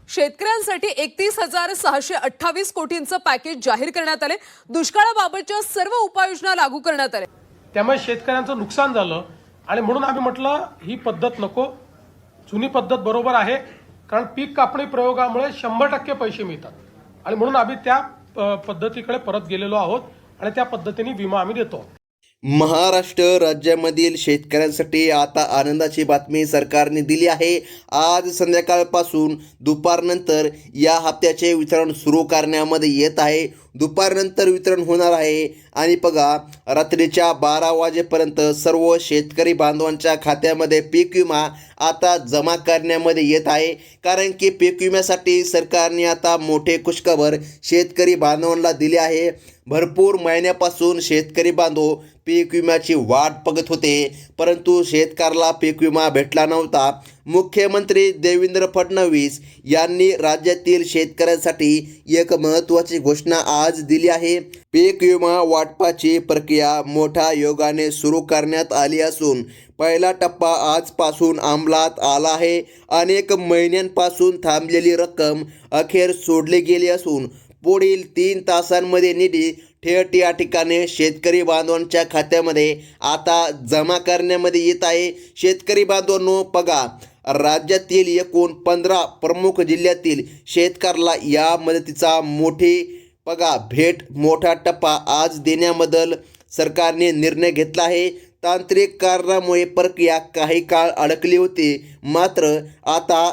शेतकऱ्यांसाठी 31,628 कोटींचं पॅकेज जाहीर करण्यात आले। दुष्काळाबाबतच्या सर्व उपाययोजना लागू करण्यात आल्या। त्यामुळे शेतकऱ्यांचं नुकसान झालं आणि म्हणून आम्ही म्हटलं ही पद्धत नको, जुनी पद्धत बरोबर आहे, कारण पीक कापणी प्रयोगामुळे 100% पैसे मिळतात आणि म्हणून आम्ही त्या पद्धतीकडे परत गेलेलो आहोत आणि त्या पद्धतीने विमा आम्ही देतो। महाराष्ट्र राज्यामधील शेतकऱ्यांसाठी आता आनंदाची बातमी सरकारने दिली आहे। आज संध्याकाळपासून दुपारनंतर या हप्त्याचे वितरण सुरू करण्यामध्ये येत आहे। दुपारनंतर वितरण होणार आहे आणि बघा रात्रीच्या 12 वाजेपर्यंत सर्व शेतकरी बांधवांच्या खात्यामध्ये पीक विमा आता जमा करण्यामध्ये येत आहे। कारण की पीक विम्यासाठी सरकारने आता मोठे खुशखबर शेतकरी बांधवांना दिली आहे। भरपूर महिन्यापासून शेतकरी बांधव पीक विम्याची वाट बघत होते, परंतु शेतकऱ्याला पीक विमा भेटला नव्हता। मुख्यमंत्री देवेंद्र फडणवीस यांनी राज्यातील शेतकऱ्यांसाठी एक महत्त्वाची घोषणा आज दिली आहे। पीक विमा वाटपाची प्रक्रिया मोठ्या योगाने सुरू करण्यात आली असून पहिला टप्पा आजपासून अंमलात आला आहे। अनेक महिन्यांपासून थांबलेली रक्कम अखेर सोडली गेली असून पुढील 3 तासांमध्ये निधी थेट या ठिकाणी शेतकरी बांधवांच्या खात्यामध्ये आता जमा करण्यामध्ये येत आहे। शेतकरी बांधवांनो बघा, राज्यातील एकूण 15 प्रमुख जिल्ह्यातील शेतकऱ्याला या मदतीचा मोठा टप्पा आज देण्याबद्दल सरकारने निर्णय घेतला आहे। तांत्रिक कारणामुळे प्रक्रिया काही काळ अडकली होती, मात्र आता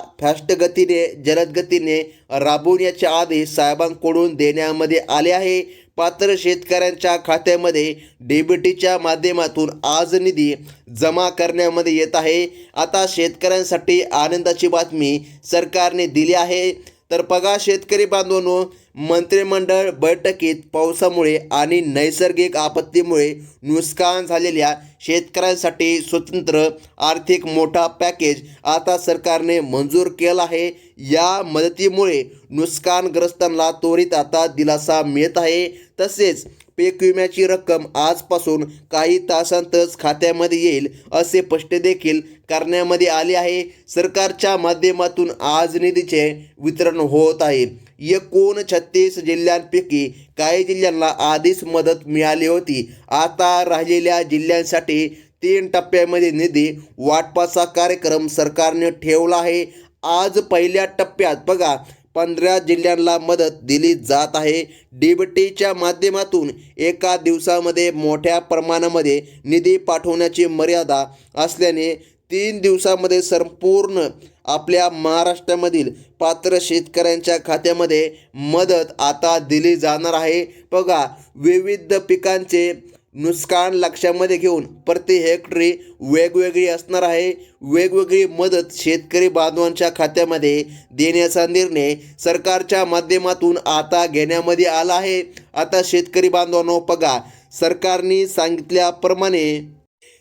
जलद गतीने राबवण्याचे आदेश साहेबांकडून देण्यामध्ये आले आहे। पात्र शेतकऱ्यांच्या खात्यामध्ये डीबीटीच्या माध्यमातून आज निधी जमा करण्यामध्ये येत आहे। आता शेतकऱ्यांसाठी आनंदाची बातमी सरकारने दिली आहे। तर बघा शेतकरी बांधवांनो, मंत्रिमंडळ बैठकीत पावसामुळे आणि नैसर्गिक आपत्तीमुळे नुकसान झालेल्या शेतकऱ्यांसाठी स्वतंत्र आर्थिक मोठा पॅकेज आता सरकारने मंजूर केला आहे। या मदतीमुळे नुकसानग्रस्तांना त्वरित आता दिलासा मिळत आहे। तसेच पीक विम्याची रक्कम आजपासून काही तासांतच खात्यामध्ये येईल असे स्पष्ट देखील करण्यामध्ये आले आहे। सरकारच्या माध्यमातून आज निधीचे वितरण होत आहे। एकूण 36 जिल्ह्यांपैकी काही जिल्ह्यांना आधीच मदत मिळाली होती। आता राहिलेल्या जिल्ह्यांसाठी 3 टप्प्यामध्ये निधी वाटपाचा कार्यक्रम सरकारने ठेवला आहे। आज पहिल्या टप्प्यात बघा 15 जिल्ह्यांना मदत दिली जात आहे। डीबीटीच्या माध्यमातून एका दिवसामध्ये मोठ्या प्रमाणामध्ये निधी पाठवण्याची मर्यादा असल्याने 3 दिवसामध्ये संपूर्ण आपल्या महाराष्ट्रामधील पात्र शेतकऱ्यांच्या खात्यामध्ये मदत आता दिली जाणार आहे। बघा विविध पिकांचे नुकसान लक्षामध्ये घेऊन प्रति हेक्टरी वेगवेगळी असणार आहे। वेगवेगळी मदत शेतकरी बांधवांच्या खात्यामध्ये देण्याचा निर्णय सरकारच्या माध्यमातून आता घेण्यामध्ये आला आहे। आता शेतकरी बांधवांनो बघा, सरकारने सांगितल्याप्रमाणे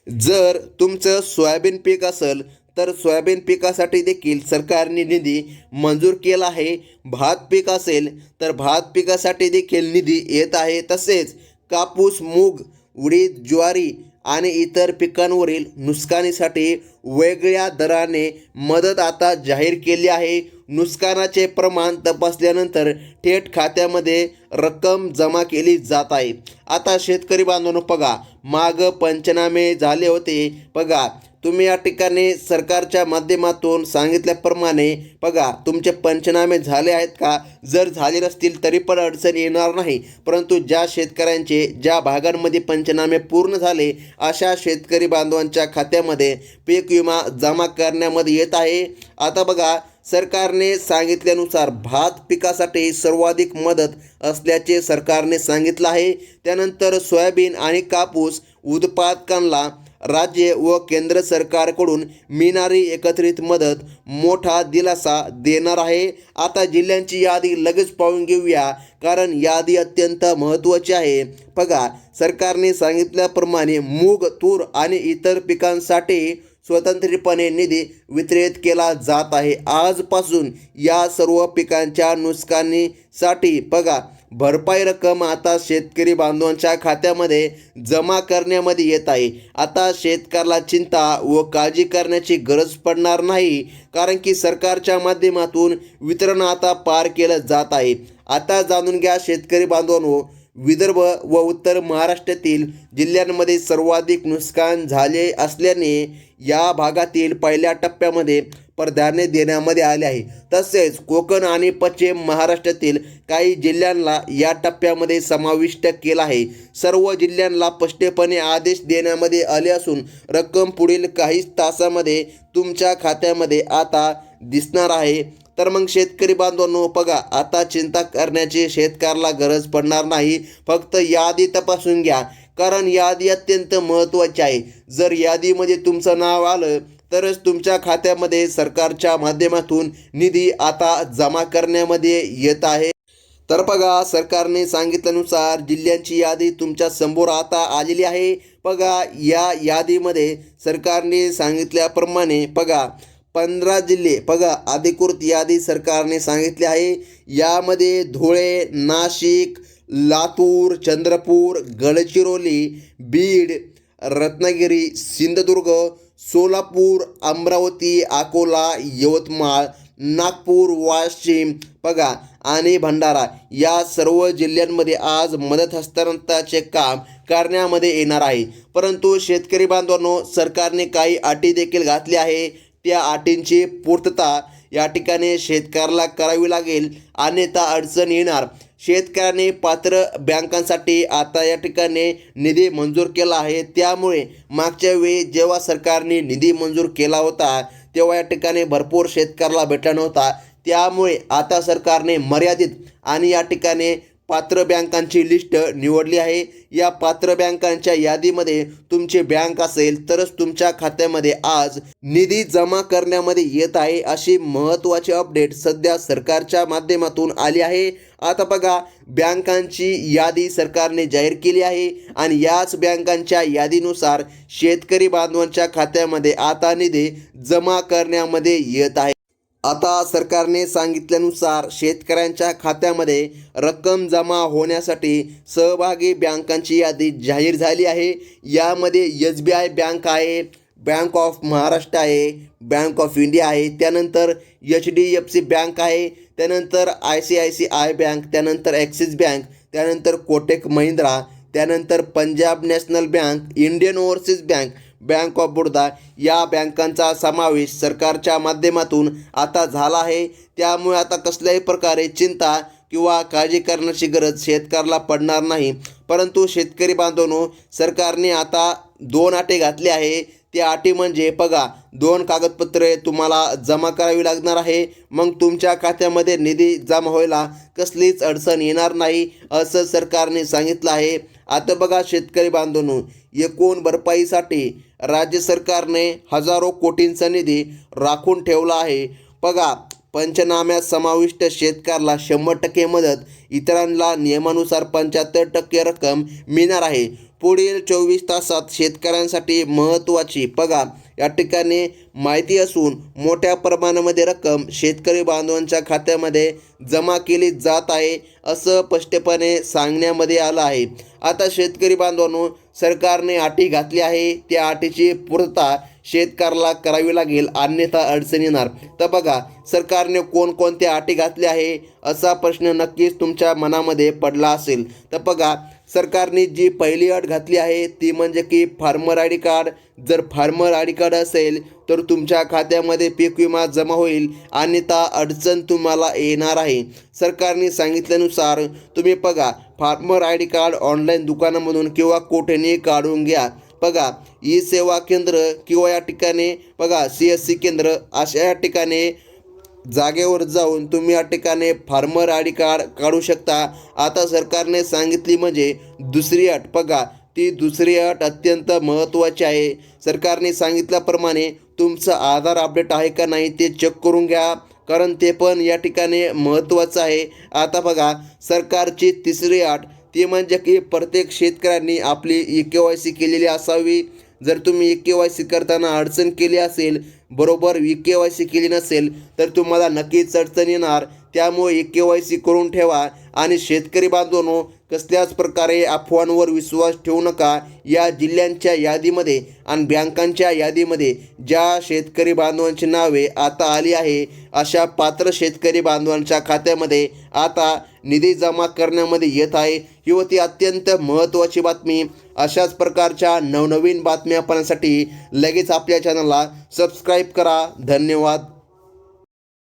जर तुमचं सोयाबीन पीक असेल तर सोयाबीन पिकासाठी देखील सरकारने निधी मंजूर केला आहे। भात पीक असेल तर भात पिकासाठी देखील निधी येत आहे। तसेच कापूस, मूग, उडीद, ज्वारी आणि इतर पिकांवरील नुकसानीसाठी वेगळ्या दराने मदत आता जाहीर केली आहे। नुकसानाचे प्रमाण तपासल्यानंतर थेट खात्यामध्ये रक्कम जमा केली जात आहे। आता शेतकरी बांधवांनो बघा, माग पंचनामे झाले होते। बघा तुम्ही या ठिकाणी सरकारच्या माध्यमातून सांगितल्याप्रमाणे बघा तुमचे पंचनामे झाले आहेत का? जर झाले नसतील तरी पण अडचण येणार नाही, परंतु ज्या शेतकऱ्यांचे ज्या भागांमध्ये पंचनामे पूर्ण झाले अशा शेतकरी बांधवांच्या खात्यामध्ये पीक विमा जमा करण्यामध्ये येत आहे। आता बघा सरकारने सांगितल्यानुसार भात पिकासाठी सर्वाधिक मदत असल्याचे सरकारने सांगितलं आहे। त्यानंतर सोयाबीन आणि कापूस उत्पादकांना राज्य व केंद्र सरकारकडून मिळणारी एकत्रित मदत मोठा दिलासा देणार आहे। आता जिल्ह्यांची यादी लगेच पाहून घेऊया, कारण यादी अत्यंत महत्त्वाची आहे। बघा सरकारने सांगितल्याप्रमाणे मूग, तूर आणि इतर पिकांसाठी स्वतंत्रपणे निधी वितरित केला जात आहे। आजपासून या सर्व पिकांच्या नुकसानीसाठी बघा भरपाई रक्कम आता शेतकरी बांधवांच्या खात्यामध्ये जमा करण्यामध्ये येत आहे. आता शेतकऱ्याला चिंता व काळजी करण्याची गरज पडणार नाही, कारण की सरकारच्या माध्यमातून वितरण आता पार केलं जात आहे. आता जाणून घ्या शेतकरी बांधवांनो, विदर्भ व उत्तर महाराष्ट्रातील जिल्ह्यांमध्ये सर्वाधिक नुकसान झाले असल्याने या भागातील पहिल्या टप्प्यामध्ये प्राधान्य देण्यामध्ये आले आहे. तसेच कोकण आणि पश्चिम महाराष्ट्रातील काही जिल्ह्यांना या टप्प्यामध्ये समाविष्ट केला आहे. सर्व जिल्ह्यांना स्पष्टपणे आदेश देण्यामध्ये आले असून रक्कम पुढील काही तासामध्ये तुमच्या खात्यामध्ये आता दिसणार आहे. तर मग शेतकरी बांधवांनो बघा, आता चिंता करण्याची शेतकऱ्याला गरज पडणार नाही. फक्त यादी तपासून घ्या, कारण यादी अत्यंत महत्त्वाची आहे. जर यादीमध्ये तुमचं नाव आलं तरच तुमच्या खात्यामध्ये सरकारच्या माध्यमातून निधी आता जमा करण्यामध्ये येत आहे. तर बघा, सरकारने सांगितल्यानुसार जिल्ह्यांची यादी तुमच्या समोर आता आलेली आहे. बघा, या यादीमध्ये सरकारने सांगितल्याप्रमाणे बघा 15 जिल्हे बघा अधिकृत यादी सरकारने सांगितली आहे. यामध्ये धुळे, नाशिक, लातूर, चंद्रपूर, गडचिरोली, बीड, रत्नागिरी, सिंधुदुर्ग, सोलापूर, अमरावती, अकोला, यवतमाळ, नागपूर, वाशिम बघा आणि भंडारा या सर्व जिल्ह्यांमध्ये आज मदत हस्तांतरणाचे काम करण्यामध्ये येणार आहे. परंतु शेतकरी बांधवांनो, सरकारने काही अटी देखील घातली आहे. त्या अटींची पूर्तता या ठिकाणी शेतकऱ्याला करावी लागेल, अन्यथा अडचण येणार. शेतकऱ्याने पात्र बँकांसाठी आता या ठिकाणी निधी मंजूर केला आहे. त्यामुळे मागच्या वेळी जेव्हा सरकारने निधी मंजूर केला होता तेव्हा या ठिकाणी भरपूर शेतकऱ्याला भेटला नव्हता. त्यामुळे आता सरकारने मर्यादित आणि या ठिकाणी पात्र बँकांची लिस्ट निवडली आहे. या पात्र बँकांच्या यादीमध्ये तुमची बँक असेल तरच तुमच्या खात्यामध्ये आज निधी जमा करण्यामध्ये येत आहे. अशी महत्त्वाची अपडेट सध्या सरकारच्या माध्यमातून आली आहे. आता बघा, बँकांची यादी सरकारने जाहीर केली आहे आणि याच बँकांच्या यादीनुसार शेतकरी बांधवांच्या खात्यामध्ये आता निधी जमा करण्यामध्ये येत आहे. आता सरकारने सांगितल्यानुसार शेतकऱ्यांच्या खात्यामध्ये रक्कम जमा होण्यासाठी सहभागी बँकांची यादी जाहीर झाली आहे. यामध्ये SBI बँक आहे, बँक ऑफ महाराष्ट्र आहे, बँक ऑफ इंडिया आहे, त्यानंतर HDFC बँक आहे, त्यानंतर ICICI बँक, त्यानंतर ॲक्सिस बँक, त्यानंतर कोटक महिंद्रा, त्यानंतर Punjab national bank, Indian overseas bank, bank of Baroda या बँकांचा समावेश सरकारच्या माध्यमातून आता झाला आहे. त्यामुळे आता कसल्याही प्रकारे चिंता किंवा काळजी करण्याची गरज शेतकऱ्याला पडणार नाही. परंतु शेतकरी बांधवांनो, सरकारने आता 2 अटी घातली आहे. त्या अटी म्हणजे बघा, 2 कागदपत्रे तुम्हाला जमा करावी लागणार आहे. मग तुमच्या खात्यामध्ये निधी जमा व्हायला कसलीच अडचण येणार नाही, असं सरकारने सांगितलं आहे. आता बघा शेतकरी बांधवांनो, एकूण भरपाईसाठी राज्य सरकारने हजारो कोटींचा निधी राखून ठेवला आहे. बघा, पंचनाम्यात समाविष्ट शेतकऱ्याला 100% मदत, इतरांना नियमानुसार 75% रक्कम मिळणार आहे. पुढील 24 तासात शेतकऱ्यांसाठी महत्त्वाची बघा या ठिकाणी माहिती असून मोठ्या प्रमाणामध्ये रक्कम शेतकरी बांधवांच्या खात्यामध्ये जमा केली जात आहे, असं स्पष्टपणे सांगण्यामध्ये आलं आहे. आता शेतकरी बांधवांनो, सरकारने अटी घातली आहे. त्या अटीची पूर्तता शेतकऱ्याला करावी लागेल, अन्यथा अडचण येणार. तर बघा, सरकारने कोणकोणत्या अटी घातल्या आहे असा प्रश्न नक्कीच तुमच्या मनामध्ये पडला असेल. तर बघा, सरकारने जी पहिली अट घातली आहे ती म्हणजे की फार्मर आय डी कार्ड. जर फार्मर आय डी कार्ड असेल तर तुमच्या खात्यामध्ये पीक विमा जमा होईल, अन्यथा अडचण तुम्हाला येणार आहे. सरकारने सांगितल्यानुसार तुम्ही बघा, farmer I D card online दुकानामधून किंवा कोठेही काढून घ्या. बघा, ई सेवा केंद्र किंवा या ठिकाणी बघा CSC केंद्र अशा या ठिकाणी जागेवर जाऊन तुम्ही या ठिकाणी फार्मर आय डी कार्ड काढू शकता. आता सरकारने सांगितली म्हणजे दुसरी अट बघा, ती दुसरी अट अत्यंत महत्त्वाची आहे. सरकारने सांगितल्याप्रमाणे तुमचं आधार अपडेट आहे का नाही ते चेक करून घ्या, कारण ते पण या ठिकाणी महत्त्वाचं आहे. आता बघा, सरकारची तिसरी अट ती म्हणजे की प्रत्येक शेतकऱ्यांनी आपली EKYC केलेली असावी. जर तुम्ही EKYC करताना अडचण केली असेल, बरोबर EKYC केली नसेल तर तुम्हाला नक्कीच अडचण येणार. त्यामुळे KYC करून ठेवा आणि शेतकरी बांधवांनो कसल्याच प्रकारे अफवांवर विश्वास ठेवू नका. या जिल्ह्यांच्या यादीमध्ये आणि बँकांच्या यादीमध्ये ज्या शेतकरी बांधवांची नावे आता आली आहे अशा पात्र शेतकरी बांधवांच्या खात्यामध्ये आता निधी जमा करण्यामध्ये येत आहे. ही होती अत्यंत महत्त्वाची बातमी. अशाच प्रकारच्या नवनवीन बातम्या पाहण्यासाठी लगेच आपल्या चॅनलला सबस्क्राईब करा. धन्यवाद.